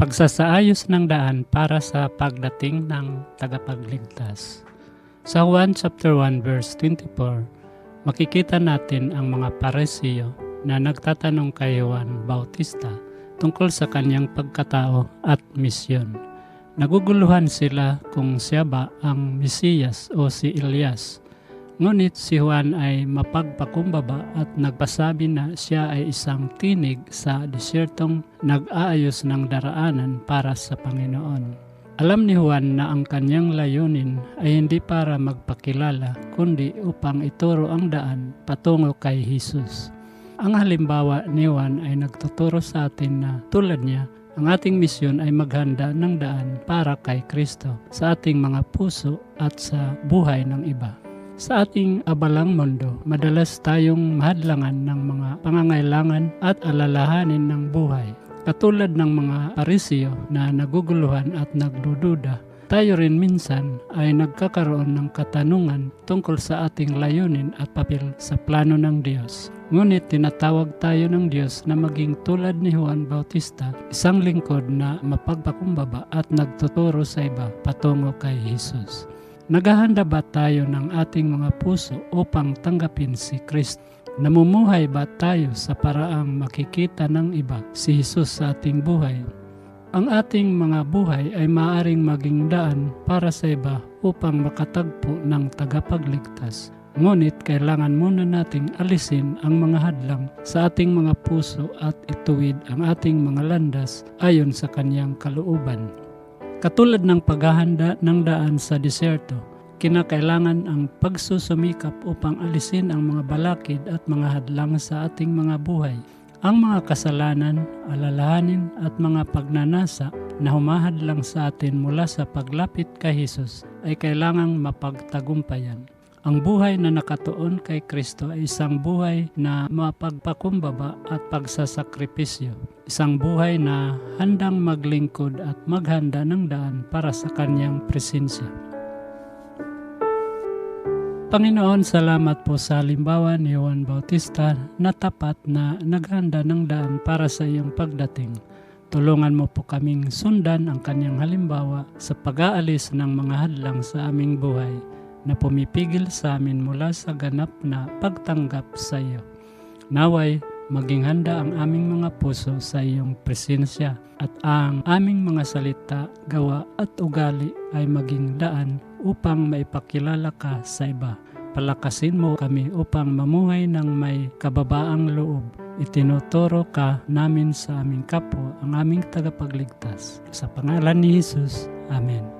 Pagsasaayos ng daan para sa pagdating ng tagapagligtas. Sa Juan chapter 1 verse 24, makikita natin ang mga Parisiyo na nagtatanong kay Juan Bautista tungkol sa kanyang pagkatao at misyon. Naguguluhan sila kung siya ba ang Mesiyas o si Elias. Ngunit si Juan ay mapagpakumbaba at nagpasabi na siya ay isang tinig sa desyertong nag-aayos ng daraanan para sa Panginoon. Alam ni Juan na ang kanyang layunin ay hindi para magpakilala kundi upang ituro ang daan patungo kay Jesus. Ang halimbawa ni Juan ay nagtuturo sa atin na tulad niya, ang ating misyon ay maghanda ng daan para kay Kristo sa ating mga puso at sa buhay ng iba. Sa ating abalang mundo, madalas tayong mahadlangan ng mga pangangailangan at alalahanin ng buhay. Katulad ng mga Parisiyo na naguguluhan at nagdududa, tayo rin minsan ay nagkakaroon ng katanungan tungkol sa ating layunin at papel sa plano ng Diyos. Ngunit tinatawag tayo ng Diyos na maging tulad ni Juan Bautista, isang lingkod na mapagpakumbaba at nagtuturo sa iba patungo kay Jesus. Naghahanda ba tayo ng ating mga puso upang tanggapin si Kristo? Namumuhay ba tayo sa paraang makikita ng iba si Jesus sa ating buhay? Ang ating mga buhay ay maaaring maging daan para sa iba upang makatagpo ng tagapagligtas. Ngunit kailangan muna nating alisin ang mga hadlang sa ating mga puso at ituwid ang ating mga landas ayon sa kanyang kalooban. Katulad ng paghahanda ng daan sa disyerto, kinakailangan ang pagsusumikap upang alisin ang mga balakid at mga hadlang sa ating mga buhay. Ang mga kasalanan, alalahanin at mga pagnanasa na humahadlang sa atin mula sa paglapit kay Jesus ay kailangang mapagtagumpayan. Ang buhay na nakatuon kay Kristo ay isang buhay na mapagpakumbaba at pagsasakripisyo. Isang buhay na handang maglingkod at maghanda ng daan para sa kanyang presensya. Panginoon, salamat po sa halimbawa ni Juan Bautista na tapat na naghanda ng daan para sa iyong pagdating. Tulungan mo po kaming sundan ang kanyang halimbawa sa pag-aalis ng mga hadlang sa aming buhay na pumipigil sa amin mula sa ganap na pagtanggap sa iyo. Naway, maging handa ang aming mga puso sa iyong presensya at ang aming mga salita, gawa at ugali ay maging daan upang maipakilala ka sa iba. Palakasin mo kami upang mamuhay ng may kababaang loob. Itinuturo ka namin sa aming kapwa, ang aming tagapagligtas. Sa pangalan ni Jesus, Amen.